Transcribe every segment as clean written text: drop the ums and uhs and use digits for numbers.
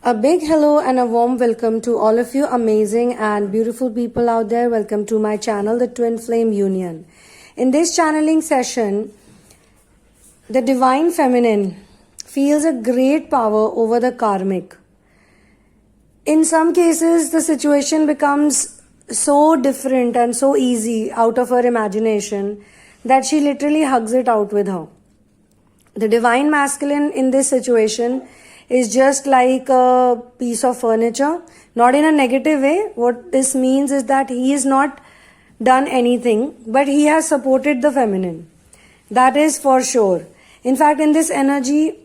A big hello and a warm welcome to all of you amazing and beautiful people out there. Welcome to my channel, The Twin Flame Union. In this channeling session, the Divine Feminine feels a great power over the karmic. In some cases, the situation becomes so different and so easy out of her imagination that she literally hugs it out with her. The Divine Masculine in this situation is just like a piece of furniture, not in a negative way. What this means is that he has not done anything, but he has supported the feminine. That is for sure. In fact, in this energy,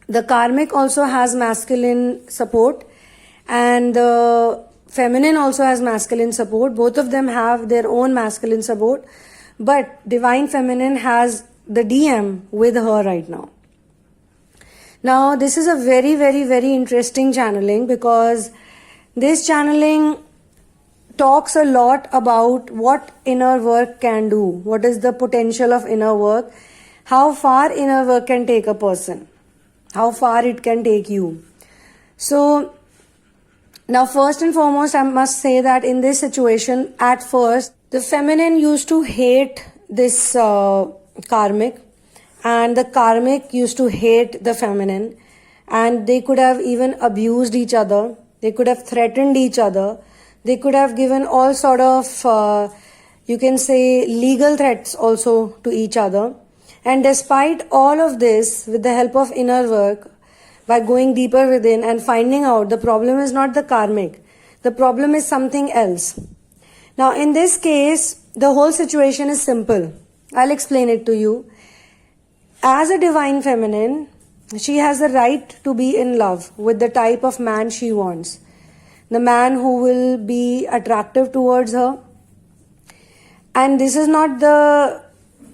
the karmic also has masculine support and the feminine also has masculine support. Both of them have their own masculine support, but Divine Feminine has the DM with her right now. Now, this is a very, very, very interesting channeling because this channeling talks a lot about what inner work can do, what is the potential of inner work, how far inner work can take a person, how far it can take you. So, now first and foremost, I must say that in this situation, at first, the feminine used to hate this karmic. And the karmic used to hate the feminine, and they could have even abused each other. They could have threatened each other. They could have given all sort of, you can say, legal threats also to each other. And despite all of this, with the help of inner work, by going deeper within and finding out the problem is not the karmic, the problem is something else. Now, in this case, the whole situation is simple. I'll explain it to you. As a Divine Feminine, she has the right to be in love with the type of man she wants. The man who will be attractive towards her. And this is not the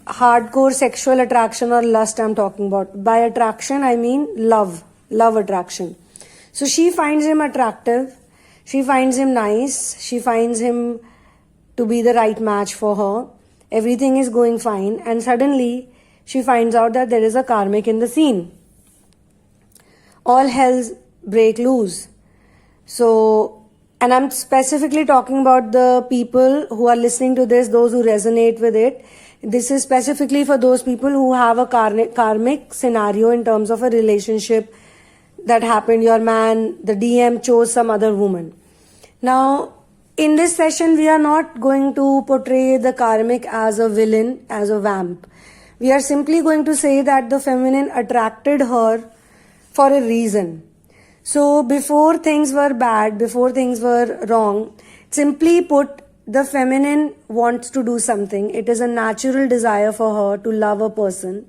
hardcore sexual attraction or lust I'm talking about. By attraction, I mean love attraction. So she finds him attractive. She finds him nice. She finds him to be the right match for her. Everything is going fine. And suddenly, she finds out that there is a karmic in the scene. All hells break loose. So, and I'm specifically talking about the people who are listening to this, those who resonate with it. This is specifically for those people who have a karmic scenario in terms of a relationship that happened. Your man, the DM, chose some other woman. Now, in this session, we are not going to portray the karmic as a villain, as a vamp. We are simply going to say that the feminine attracted her for a reason. So before things were bad, before things were wrong, simply put, the feminine wants to do something. It is a natural desire for her to love a person.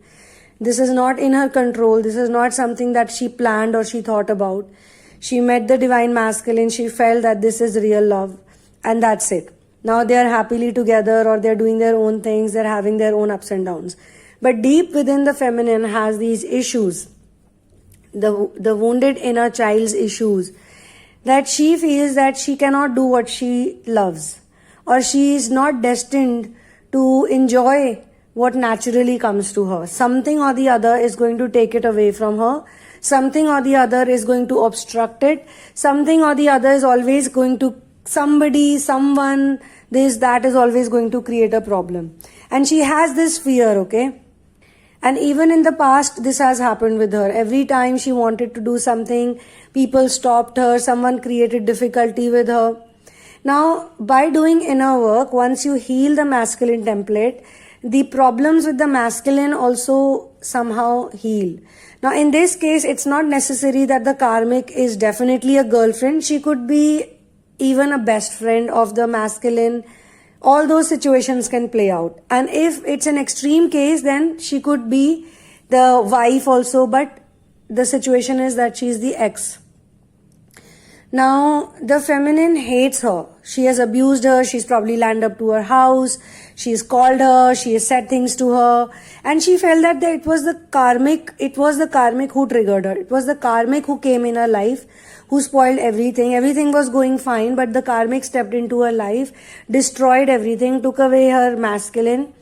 This is not in her control. This is not something that she planned or she thought about. She met the Divine Masculine. She felt that this is real love. And that's it. Now they are happily together or they're doing their own things. They're having their own ups and downs. But deep within the feminine has these issues, the wounded inner child's issues, that she feels that she cannot do what she loves, or she is not destined to enjoy what naturally comes to her. Something or the other is going to take it away from her. Something or the other is going to obstruct it. Something or the other is always going to, somebody, someone, this, that is always going to create a problem. And she has this fear, okay? And even in the past, this has happened with her. Every time she wanted to do something, people stopped her, someone created difficulty with her. Now, by doing inner work, once you heal the masculine template, the problems with the masculine also somehow heal. Now, in this case, it's not necessary that the karmic is definitely a girlfriend. She could be even a best friend of the masculine. All those situations can play out. And if it's an extreme case, then she could be the wife also, but the situation is that she's the ex. Now, the feminine hates her. She has abused her. She's probably landed up to her house. She's called her. She has said things to her. And she felt that it was the karmic who triggered her. It was the karmic who came in her life, who spoiled everything. Everything was going fine, but the karmic stepped into her life, destroyed everything, took away her masculine,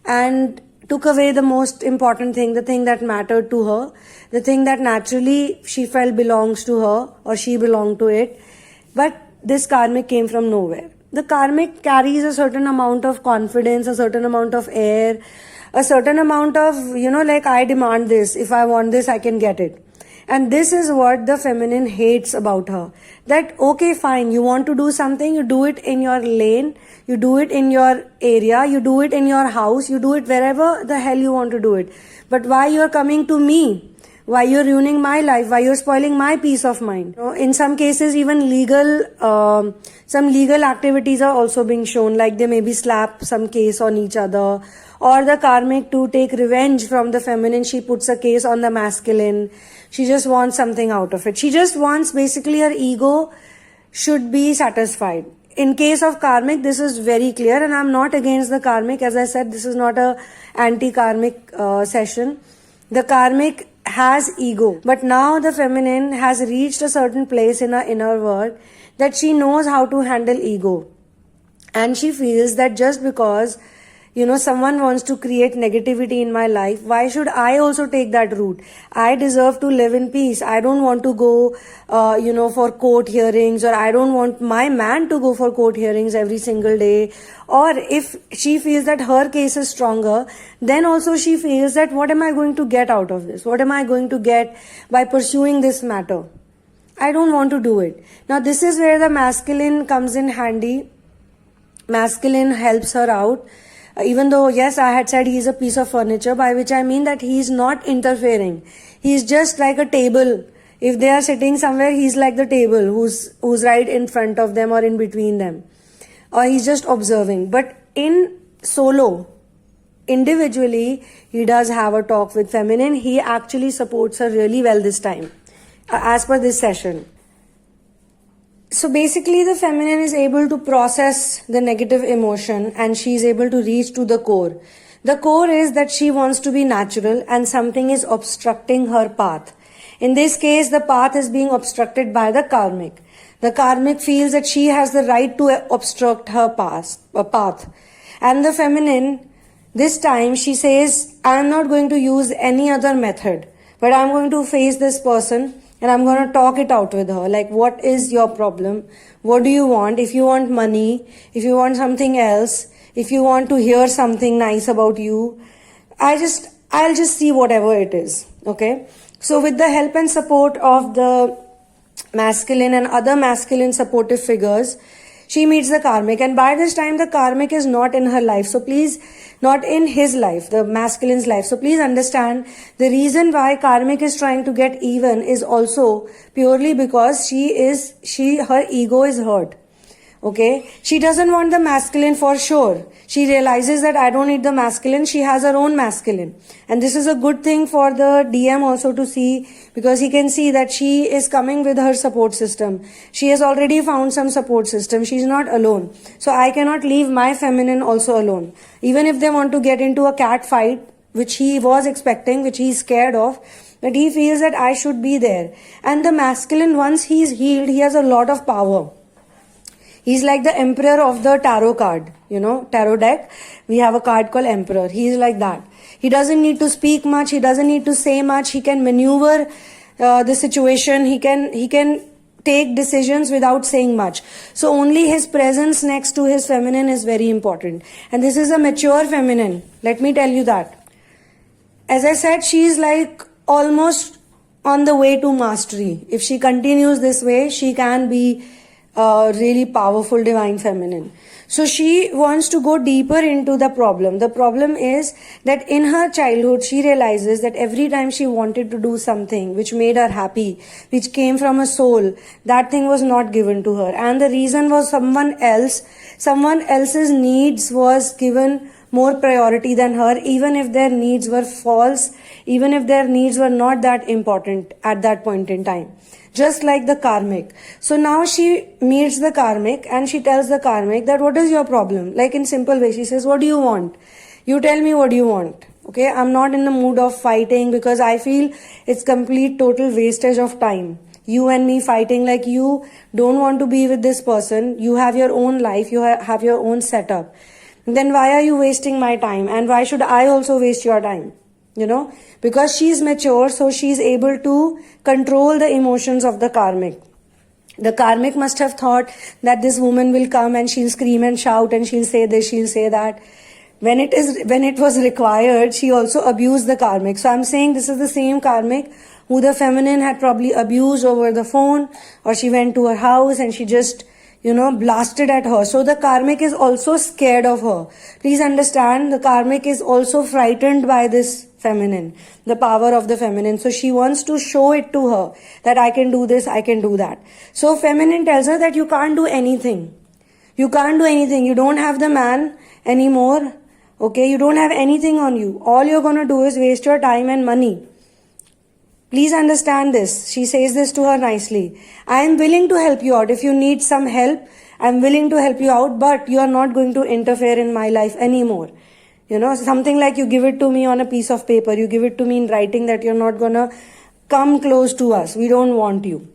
and took away the most important thing, the thing that mattered to her. the thing that naturally she felt belongs to her or she belonged to it. But this karmic came from nowhere. The karmic carries a certain amount of confidence, a certain amount of air, a certain amount of, like, I demand this. If I want this, I can get it. And this is what the feminine hates about her. That, okay, fine, you want to do something, you do it in your lane, you do it in your area, you do it in your house, you do it wherever the hell you want to do it. But why you are coming to me? Why you're ruining my life? Why you're spoiling my peace of mind? In some cases, even some legal activities are also being shown, like they maybe slap some case on each other, or the karmic, to take revenge from the feminine, she puts a case on the masculine. She just wants something out of it. She just wants, basically, her ego should be satisfied. In case of karmic, this is very clear, and I'm not against the karmic. As I said, this is not a anti-karmic session. The karmic has ego, but now the feminine has reached a certain place in her inner world that she knows how to handle ego. And she feels that just because someone wants to create negativity in my life, why should I also take that route? I deserve to live in peace. I don't want to go, for court hearings, or I don't want my man to go for court hearings every single day. Or if she feels that her case is stronger, then also she feels that what am I going to get out of this? What am I going to get by pursuing this matter? I don't want to do it. Now, this is where the masculine comes in handy. Masculine helps her out. Even though, yes, I had said he's a piece of furniture, by which I mean that he's not interfering. He's just like a table. If they are sitting somewhere, he's like the table who's right in front of them or in between them. Or he's just observing. But in solo, individually, he does have a talk with feminine. He actually supports her really well this time, as per this session. So basically, the feminine is able to process the negative emotion, and she is able to reach to the core. The core is that she wants to be natural and something is obstructing her path. In this case, the path is being obstructed by the karmic. The karmic feels that she has the right to obstruct her path. And the feminine, this time, she says, I am not going to use any other method, but I am going to face this person. And I'm going to talk it out with her. Like, what is your problem? What do you want? If you want money, if you want something else, if you want to hear something nice about you, I'll just see whatever it is. Okay? So with the help and support of the masculine and other masculine supportive figures, she meets the karmic, and by this time the karmic is not in her life. So please, not in his life, the masculine's life. So please understand, the reason why karmic is trying to get even is also purely because her ego is hurt. Okay? She doesn't want the masculine for sure. She realizes that I don't need the masculine. She has her own masculine. And this is a good thing for the DM also to see, because he can see that she is coming with her support system. She has already found some support system. She's not alone. So I cannot leave my feminine also alone. Even if they want to get into a cat fight, which he was expecting, which he's scared of, but he feels that I should be there. And the masculine, once he's healed, he has a lot of power. He's like the emperor of the tarot card, tarot deck. We have a card called emperor. He's like that. He doesn't need to speak much. He doesn't need to say much. He can maneuver the situation. He can take decisions without saying much. So only his presence next to his feminine is very important. And this is a mature feminine. Let me tell you that. As I said, she is like almost on the way to mastery. If she continues this way, she can be really powerful divine feminine. So she wants to go deeper into the problem. The problem is that in her childhood, she realizes that every time she wanted to do something which made her happy, which came from her soul, that thing was not given to her. And the reason was someone else's needs was given more priority than her, even if their needs were false, even if their needs were not that important at that point in time. Just like the karmic. So now she meets the karmic and she tells the karmic that what is your problem? Like in simple way, she says, what do you want? You tell me what do you want. Okay, I'm not in the mood of fighting because I feel it's complete total wastage of time. You and me fighting, like you don't want to be with this person. You have your own life. You have your own setup. Then why are you wasting my time? And why should I also waste your time? because she's mature, so she's able to control the emotions of the karmic. The karmic must have thought that this woman will come and she'll scream and shout and she'll say this, she'll say that. When it was required, she also abused the karmic. So I'm saying this is the same karmic who the feminine had probably abused over the phone, or she went to her house and she just, blasted at her. So the karmic is also scared of her. Please understand, the karmic is also frightened by this feminine, the power of the feminine. So she wants to show it to her that I can do this, I can do that. So feminine tells her that you can't do anything. You can't do anything. You don't have the man anymore. Okay, you don't have anything on you. All you're going to do is waste your time and money. Please understand this. She says this to her nicely. I am willing to help you out. If you need some help, I'm willing to help you out, but you are not going to interfere in my life anymore. Something like you give it to me on a piece of paper. You give it to me in writing that you're not going to come close to us. We don't want you.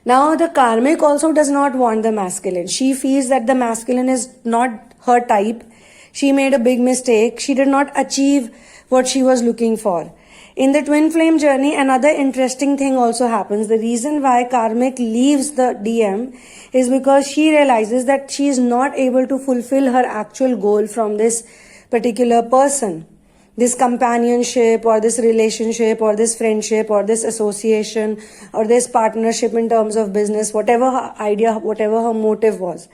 Now, the karmic also does not want the masculine. She feels that the masculine is not her type. She made a big mistake. She did not achieve what she was looking for. In the twin flame journey, another interesting thing also happens. The reason why karmic leaves the DM is because she realizes that she is not able to fulfill her actual goal from this particular person. This companionship or this relationship or this friendship or this association or this partnership in terms of business, whatever her idea, whatever her motive was,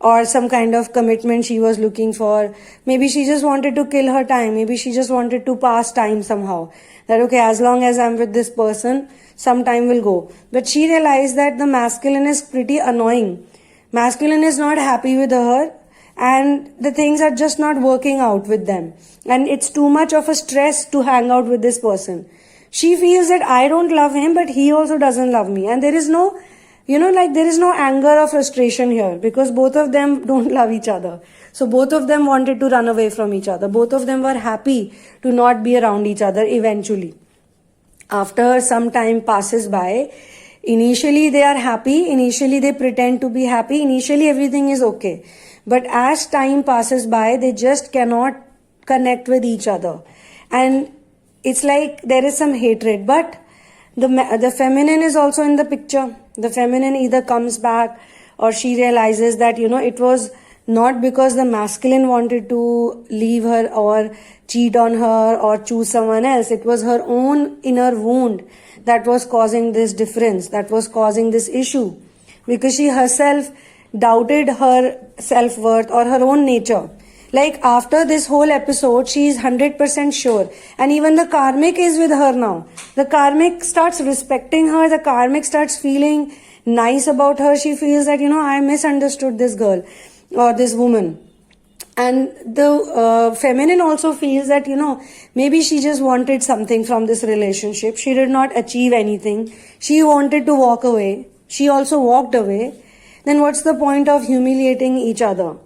or some kind of commitment she was looking for. Maybe she just wanted to kill her time. Maybe she just wanted to pass time somehow. That, okay, as long as I'm with this person, some time will go. But she realized that the masculine is pretty annoying. Masculine is not happy with her, and the things are just not working out with them. And it's too much of a stress to hang out with this person. She feels that I don't love him, but he also doesn't love me. And there is no there is no anger or frustration here, because both of them don't love each other. So both of them wanted to run away from each other. Both of them were happy to not be around each other eventually. After some time passes by, initially they are happy. Initially they pretend to be happy. Initially everything is okay. But as time passes by, they just cannot connect with each other. And it's like there is some hatred. But the feminine is also in the picture. The feminine either comes back, or she realizes that, it was not because the masculine wanted to leave her or cheat on her or choose someone else. It was her own inner wound that was causing this difference, that was causing this issue, because she herself doubted her self-worth or her own nature. Like after this whole episode, she is 100% sure. And even the karmic is with her now. The karmic starts respecting her. The karmic starts feeling nice about her. She feels that, I misunderstood this girl or this woman. And the feminine also feels that, maybe she just wanted something from this relationship. She did not achieve anything. She wanted to walk away. She also walked away. Then what's the point of humiliating each other,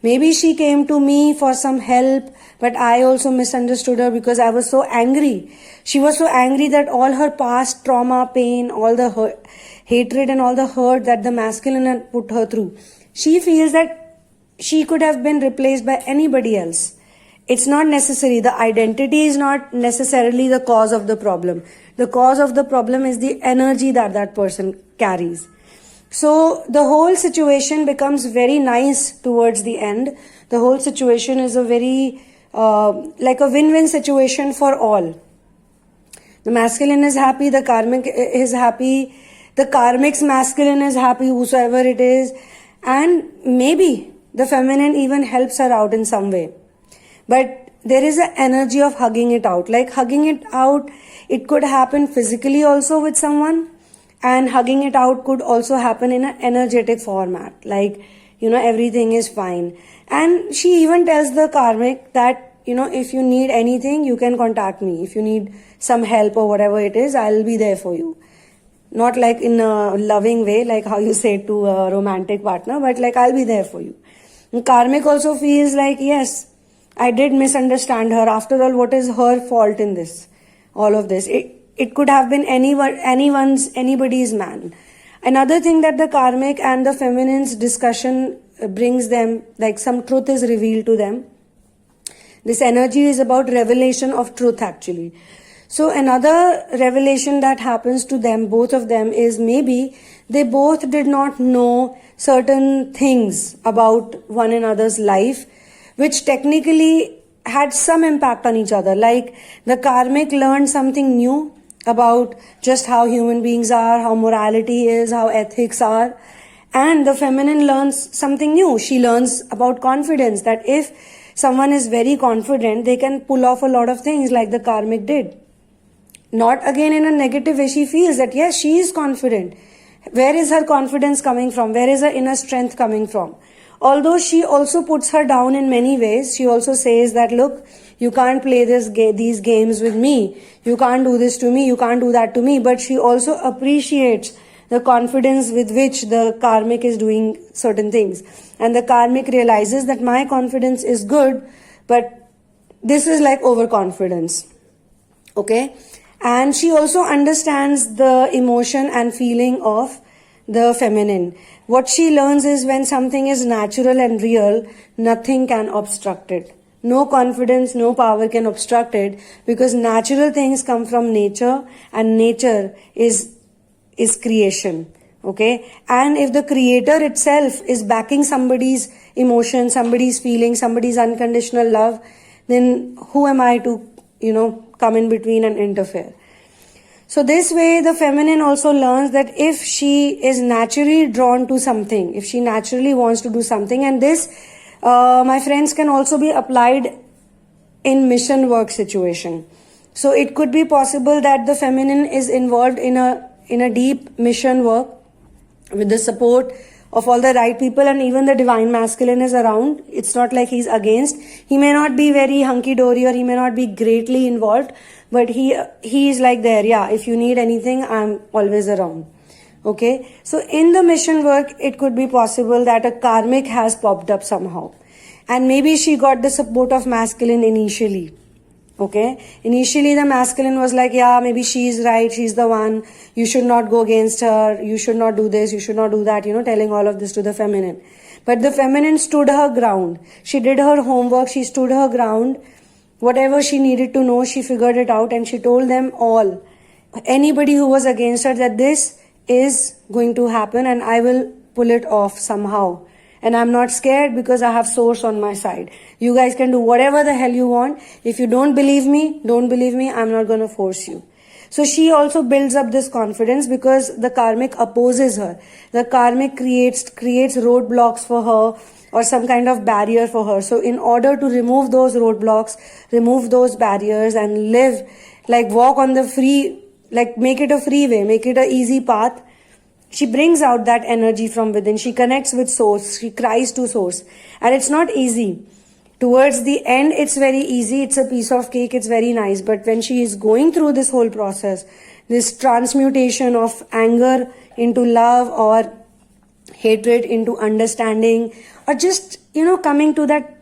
Maybe she came to me for some help, but I also misunderstood her because I was so angry. She was so angry that all her past trauma, pain, all the hurt, hatred and all the hurt that the masculine had put her through, she feels that she could have been replaced by anybody else. It's not necessary. The identity is not necessarily the cause of the problem. The cause of the problem is the energy that that person carries. So the whole situation becomes very nice towards the end. The whole situation is a very like a win-win situation for all. The masculine is happy, the karmic is happy, the karmic's masculine is happy, whosoever it is, and maybe the feminine even helps her out in some way. But there is an energy of hugging it out. Like hugging it out, it could happen physically also with someone. And hugging it out could also happen in an energetic format, like, everything is fine. And she even tells the karmic that, if you need anything, you can contact me. If you need some help or whatever it is, I'll be there for you. Not like in a loving way, like how you say to a romantic partner, but like, I'll be there for you. And karmic also feels like, yes, I did misunderstand her. After all, what is her fault in this? All of this. It could have been anybody's man. Another thing that the karmic and the feminine's discussion brings them, like some truth is revealed to them. This energy is about revelation of truth actually. So another revelation that happens to them, both of them, is maybe they both did not know certain things about one another's life, which technically had some impact on each other. Like the karmic learned something new about just how human beings are, how morality is, how ethics are. And the feminine learns something new. She learns about confidence, that if someone is very confident, they can pull off a lot of things like the karmic did. Not again in a negative way. She feels that yes, she is confident. Where is her confidence coming from? Where is her inner strength coming from? Although she also puts her down in many ways, she also says that, look, you can't play these games with me. You can't do this to me. You can't do that to me. But she also appreciates the confidence with which the karmic is doing certain things. And the karmic realizes that my confidence is good, but this is like overconfidence. Okay? And she also understands the emotion and feeling of the feminine. What she learns is when something is natural and real, nothing can obstruct it. No confidence, no power can obstruct it, because natural things come from nature, and nature is creation. Okay? And if the creator itself is backing somebody's emotion, somebody's feeling, somebody's unconditional love, then who am I to, come in between and interfere? So this way the feminine also learns that if she is naturally drawn to something, if she naturally wants to do something, and this, my friends, can also be applied in mission work situation. So it could be possible that the feminine is involved in a deep mission work with the support of all the right people, and even the divine masculine is around. It's not like he's against. He may not be very hunky-dory, or he may not be greatly involved, but he is like there, yeah, if you need anything, I'm always around. Okay? So in the mission work, it could be possible that a karmic has popped up somehow. And maybe she got the support of masculine initially. Okay? Initially the masculine was like, yeah, maybe she's right, she's the one, you should not go against her, you should not do this, you should not do that, telling all of this to the feminine. But the feminine stood her ground. She did her homework, she stood her ground. Whatever she needed to know, she figured it out, and she told them all, anybody who was against her, that this is going to happen and I will pull it off somehow. And I'm not scared because I have source on my side. You guys can do whatever the hell you want. If you don't believe me, I'm not going to force you. So she also builds up this confidence because the karmic opposes her. The karmic creates roadblocks for her, or some kind of barrier for her. So in order to remove those roadblocks, remove those barriers, and live, like walk on the free, like make it a freeway, make it an easy path, she brings out that energy from within. She connects with source. She cries to source. And it's not easy. Towards the end, it's very easy. It's a piece of cake. It's very nice. But when she is going through this whole process, this transmutation of anger into love, or hatred into understanding, or just, coming to that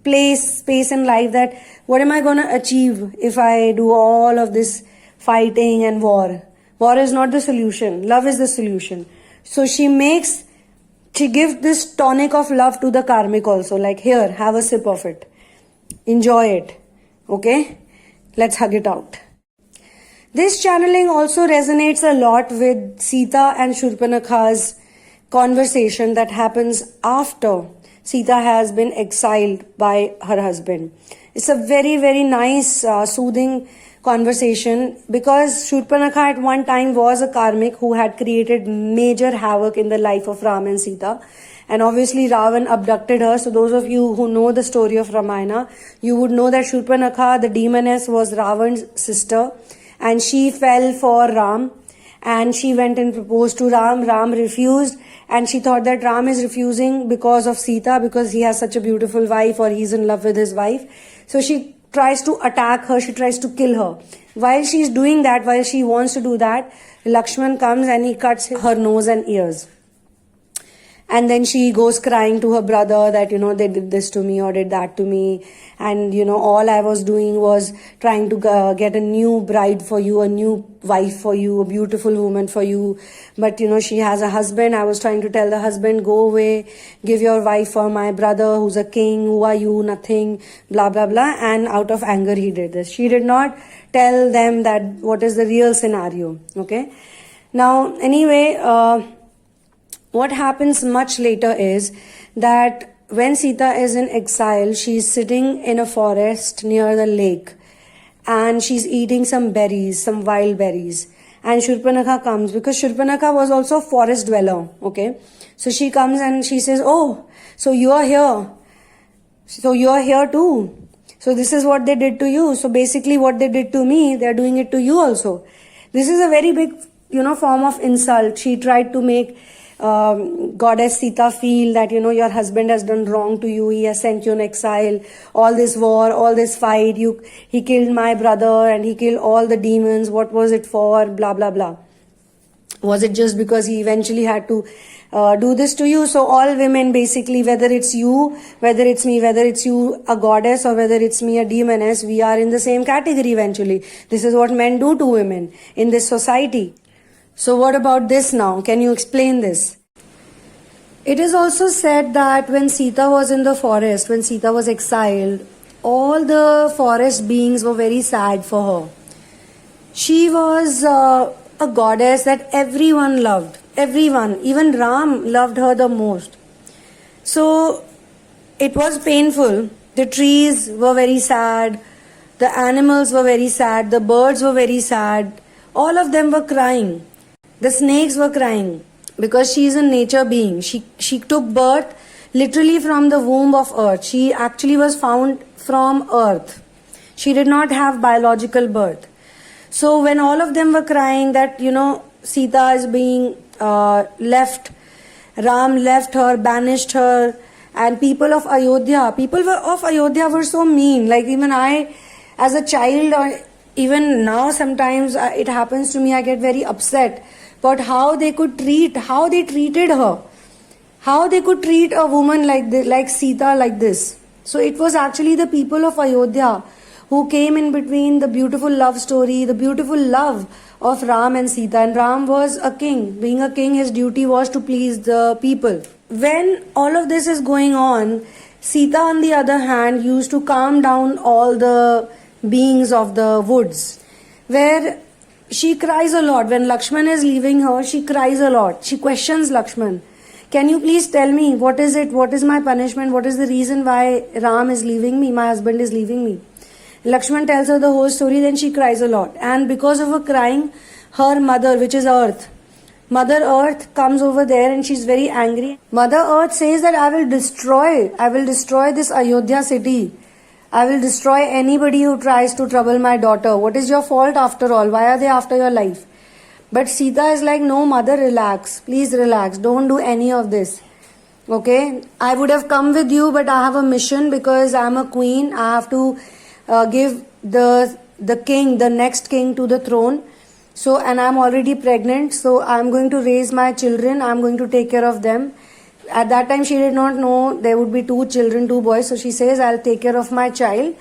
space in life that what am I going to achieve if I do all of this fighting and war? War is not the solution. Love is the solution. So she gives this tonic of love to the karmic also. Like, here, have a sip of it. Enjoy it. Okay? Let's hug it out. This channeling also resonates a lot with Sita and Shurpanakha's conversation that happens after Sita has been exiled by her husband. It's a very, very nice, soothing conversation, because Shurpanakha at one time was a karmic who had created major havoc in the life of Ram and Sita. And obviously Ravan abducted her. So those of you who know the story of Ramayana, you would know that Shurpanakha, the demoness, was Ravan's sister, and she fell for Ram, and she went and proposed to Ram. Ram refused, and she thought that Ram is refusing because of Sita, because he has such a beautiful wife, or he's in love with his wife. So she tries to attack her, she tries to kill her. While she's doing that, while she wants to do that, Lakshman comes and he cuts her nose and ears. And then she goes crying to her brother that, they did this to me or did that to me. And, all I was doing was trying to get a new bride for you, a new wife for you, a beautiful woman for you. But, she has a husband. I was trying to tell the husband, go away, give your wife for my brother who's a king. Who are you? Nothing, blah, blah, blah. And out of anger, he did this. She did not tell them that what is the real scenario. Okay. Now, anyway, what happens much later is that when Sita is in exile, she's sitting in a forest near the lake and she's eating some berries, some wild berries. And Shurpanakha comes because Shurpanakha was also a forest dweller. Okay. So she comes and she says, oh, so you are here. So you are here too. So this is what they did to you. So basically what they did to me, they're doing it to you also. This is a very big, form of insult. She tried to make goddess Sita feel that, your husband has done wrong to you. He has sent you in exile. All this war, all this fight. He killed my brother and he killed all the demons. What was it for? Blah, blah, blah. Was it just because he eventually had to do this to you? So all women basically, whether it's you, whether it's me, whether it's you a goddess or whether it's me a demoness, we are in the same category eventually. This is what men do to women in this society. So what about this now? Can you explain this? It is also said that when Sita was in the forest, when Sita was exiled, all the forest beings were very sad for her. She was a goddess that everyone loved. Everyone, even Ram loved her the most. So it was painful. The trees were very sad. The animals were very sad. The birds were very sad. All of them were crying. The snakes were crying because she is a nature being. She took birth literally from the womb of earth. She actually was found from earth. She did not have biological birth. So when all of them were crying that, Sita is being left, Ram left her, banished her, and people of Ayodhya were so mean. Like even I, as a child, or even now sometimes it happens to me, I get very upset. But how they treated her, how they could treat a woman like this, like Sita like this. So it was actually the people of Ayodhya who came in between the beautiful love story, the beautiful love of Ram and Sita. And Ram was a king. Being a king, his duty was to please the people. When all of this is going on, Sita on the other hand used to calm down all the beings of the woods, where she cries a lot. When Lakshman is leaving her, she cries a lot. She questions Lakshman. Can you please tell me, what is it? What is my punishment? What is the reason why Ram is leaving me? My husband is leaving me. Lakshman tells her the whole story, then she cries a lot. And because of her crying, her mother, which is Earth, Mother Earth comes over there and she's very angry. Mother Earth says that I will destroy this Ayodhya city. I will destroy anybody who tries to trouble my daughter. What is your fault after all? Why are they after your life? But Sita is like, no, mother, relax. Please relax. Don't do any of this. Okay? I would have come with you, but I have a mission because I am a queen. I have to give the king, the next king, to the throne. So, and I'm already pregnant. So, I'm going to raise my children. I'm going to take care of them. At that time, she did not know there would be 2 children, 2 boys. So, she says, I'll take care of my child.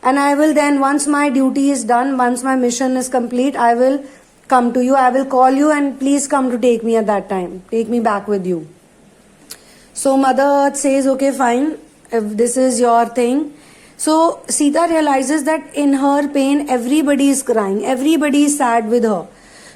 And I will then, once my duty is done, once my mission is complete, I will come to you. I will call you and please come to take me at that time. Take me back with you. So, Mother Earth says, okay, fine. If this is your thing. So, Sita realizes that in her pain, everybody is crying. Everybody is sad with her.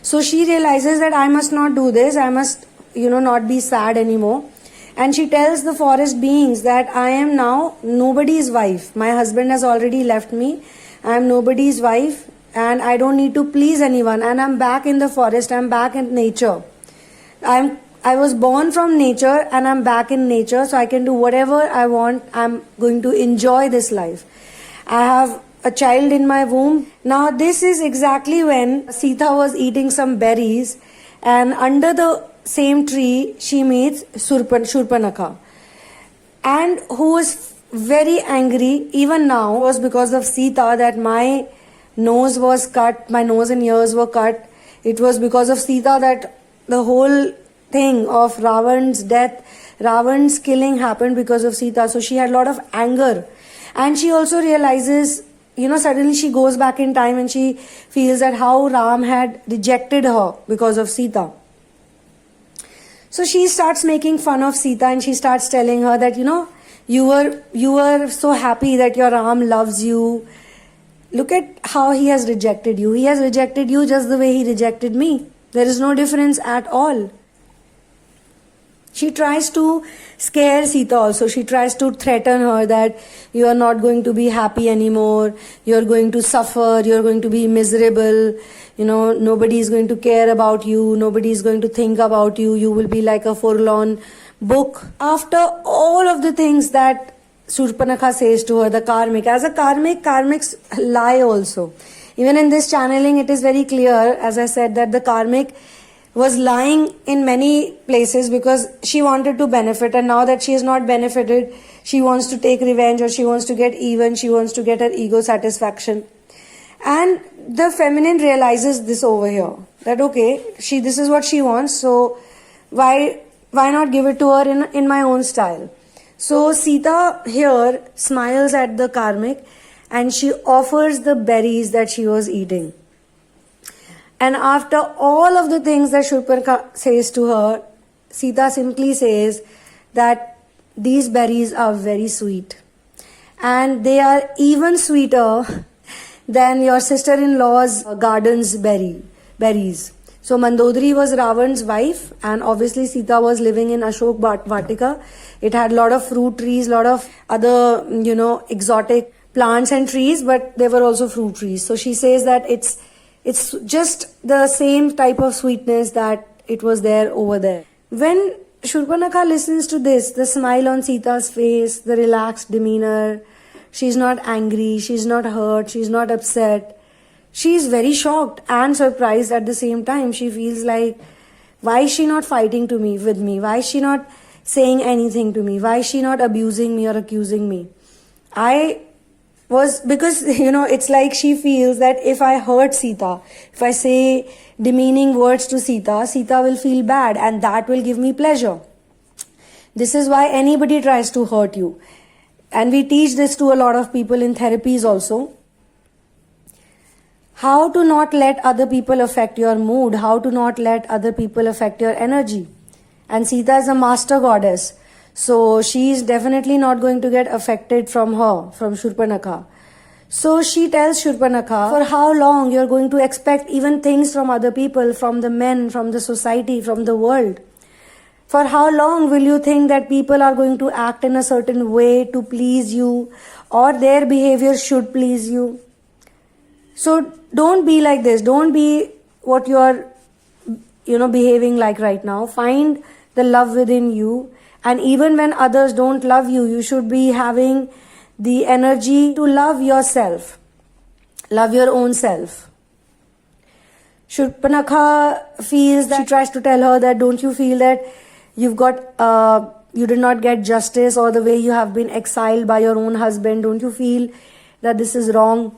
So, she realizes that I must not do this. I must, not be sad anymore. And she tells the forest beings that I am now nobody's wife. My husband has already left me. I am nobody's wife and I don't need to please anyone. And I'm back in the forest. I'm back in nature. I was born from nature and I'm back in nature, so I can do whatever I want. I'm going to enjoy this life. I have a child in my womb. Now this is exactly when Sita was eating some berries and under the same tree she meets Shurpanakha, and who was very angry even now. It was because of Sita that my nose was cut, my nose and ears were cut. It was because of Sita that the whole thing of Ravan's death, Ravan's killing happened because of Sita. So she had a lot of anger. And she also realizes, suddenly she goes back in time and she feels that how Ram had rejected her because of Sita. So she starts making fun of Sita and she starts telling her that, you were so happy that your Ram loves you. Look at how he has rejected you. He has rejected you just the way he rejected me. There is no difference at all. She tries to scare Sita also. She tries to threaten her that you are not going to be happy anymore. You are going to suffer. You are going to be miserable. Nobody is going to care about you. Nobody is going to think about you. You will be like a forlorn book. After all of the things that Shurpanakha says to her, the karmic. As a karmics lie also. Even in this channeling, it is very clear, as I said, that the karmic was lying in many places because she wanted to benefit, and now that she has not benefited, she wants to take revenge, or she wants to get even, she wants to get her ego satisfaction. And the feminine realizes this over here, that okay, this is what she wants, so why not give it to her in my own style. So Sita here smiles at the karmic and she offers the berries that she was eating. And after all of the things that Shurpanakha says to her, Sita simply says that these berries are very sweet. And they are even sweeter than your sister-in-law's garden's berries. So Mandodari was Ravan's wife, and obviously Sita was living in Ashok Vatika. It had a lot of fruit trees, a lot of other, exotic plants and trees, but there were also fruit trees. So she says that it's just the same type of sweetness that it was there over there. When Shurpanakha listens to this, the smile on Sita's face, the relaxed demeanor, she's not angry, she's not hurt, she's not upset. She's very shocked and surprised at the same time. She feels like, why is she not fighting with me? Why is she not saying anything to me? Why is she not abusing me or accusing me? Because it's like she feels that if I hurt Sita, if I say demeaning words to Sita, Sita will feel bad and that will give me pleasure. This is why anybody tries to hurt you. And we teach this to a lot of people in therapies also. How to not let other people affect your mood, how to not let other people affect your energy. And Sita is a master goddess. So she is definitely not going to get affected from Shurpanakha. So she tells Shurpanakha, for how long you're going to expect even things from other people, from the men, from the society, from the world? For how long will you think that people are going to act in a certain way to please you, or their behavior should please you? So don't be like this. Don't be what you're, behaving like right now. Find the love within you. And even when others don't love you, you should be having the energy to love yourself. Love your own self. Shurpanakha feels that, she tries to tell her that, don't you feel that you did not get justice, or the way you have been exiled by your own husband, don't you feel that this is wrong?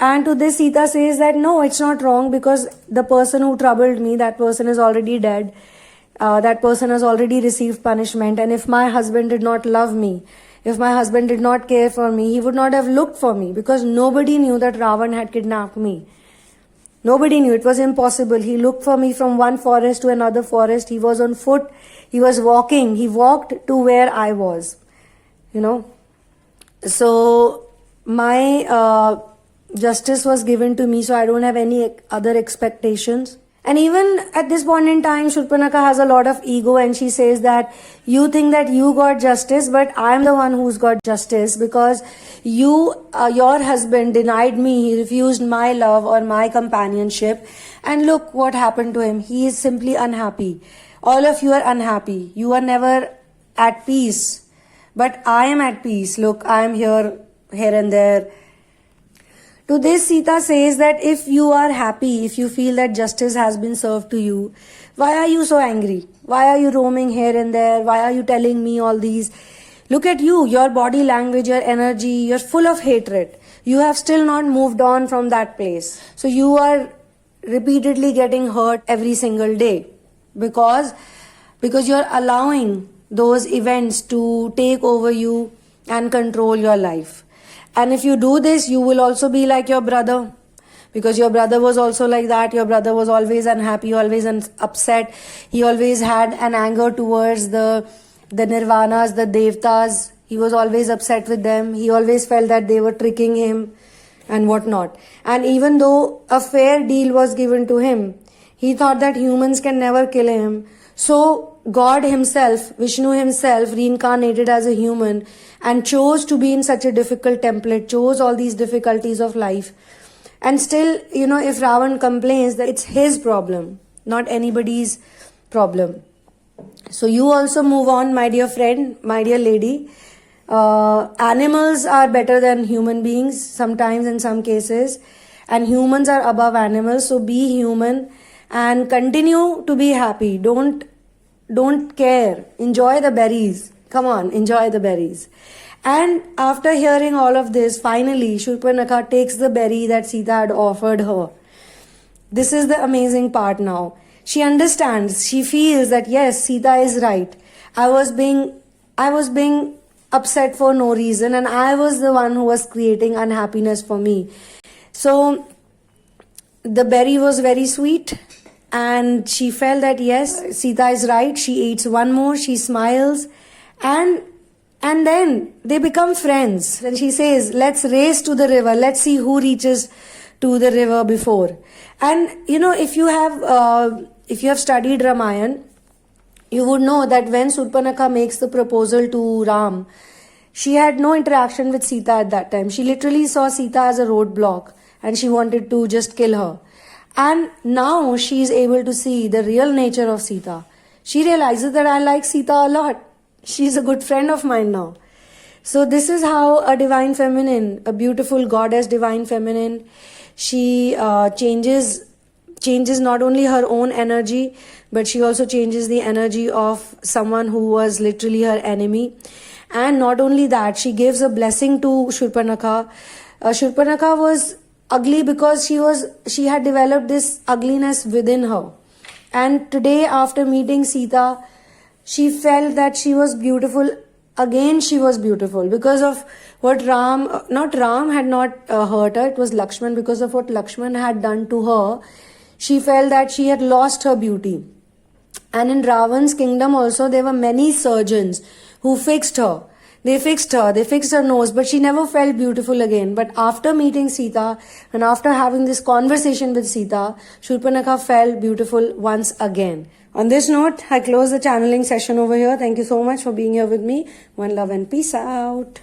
And to this Sita says that no, it's not wrong, because the person who troubled me, that person is already dead. That person has already received punishment. And if my husband did not love me, if my husband did not care for me, he would not have looked for me, because nobody knew that Ravan had kidnapped me. Nobody knew. It was impossible. He looked for me from one forest to another forest. He was on foot. He was walking. He walked to where I was. So my justice was given to me, so I don't have any other expectations. And even at this point in time, Shurpanakha has a lot of ego, and she says that you think that you got justice, but I'm the one who's got justice, because your husband denied me. He refused my love or my companionship. And look what happened to him. He is simply unhappy. All of you are unhappy. You are never at peace. But I am at peace. Look, I am here and there. To this, Sita says that if you are happy, if you feel that justice has been served to you, why are you so angry? Why are you roaming here and there? Why are you telling me all these? Look at you, your body language, your energy, you're full of hatred. You have still not moved on from that place. So you are repeatedly getting hurt every single day, because because you're allowing those events to take over you and control your life. And if you do this, you will also be like your brother, because your brother was also like that. Your brother was always unhappy, always upset. He always had an anger towards the nirvanas, the devtas. He was always upset with them. He always felt that they were tricking him and whatnot. And even though a fair deal was given to him, he thought that humans can never kill him. So God himself, Vishnu himself, reincarnated as a human and chose to be in such a difficult template, chose all these difficulties of life. And still, if Ravan complains, that it's his problem, not anybody's problem. So you also move on, my dear friend, my dear lady. Animals are better than human beings sometimes, in some cases, and humans are above animals. So be human and continue to be happy. Don't care. Enjoy the berries. Come on, enjoy the berries. And after hearing all of this, finally Shurpanakha takes the berry that Sita had offered her. This is the amazing part now. She understands, she feels that yes, Sita is right. I was being upset for no reason, and I was the one who was creating unhappiness for me. So the berry was very sweet, and she felt that yes, Sita is right. She eats one more, she smiles, and then they become friends. And she says, let's race to the river. Let's see who reaches to the river before. And if you have studied Ramayana, you would know that when Surpanakha makes the proposal to Ram, she had no interaction with Sita at that time. She literally saw Sita as a roadblock and she wanted to just kill her. And now she is able to see the real nature of Sita. She realizes that I like Sita a lot. She's a good friend of mine now. So this is how a divine feminine, a beautiful goddess divine feminine, she changes not only her own energy, but she also changes the energy of someone who was literally her enemy. And not only that, she gives a blessing to Shurpanakha. Shurpanakha was ugly because she had developed this ugliness within her. And today, after meeting Sita, she felt that she was beautiful. Again, she was beautiful because of what Ram had not hurt her. It was Lakshman. Because of what Lakshman had done to her, she felt that she had lost her beauty. And in Ravan's kingdom also, there were many surgeons who fixed her. They fixed her nose, but she never felt beautiful again. But after meeting Sita and after having this conversation with Sita, Shurpanakha felt beautiful once again. On this note, I close the channeling session over here. Thank you so much for being here with me. One love and peace out.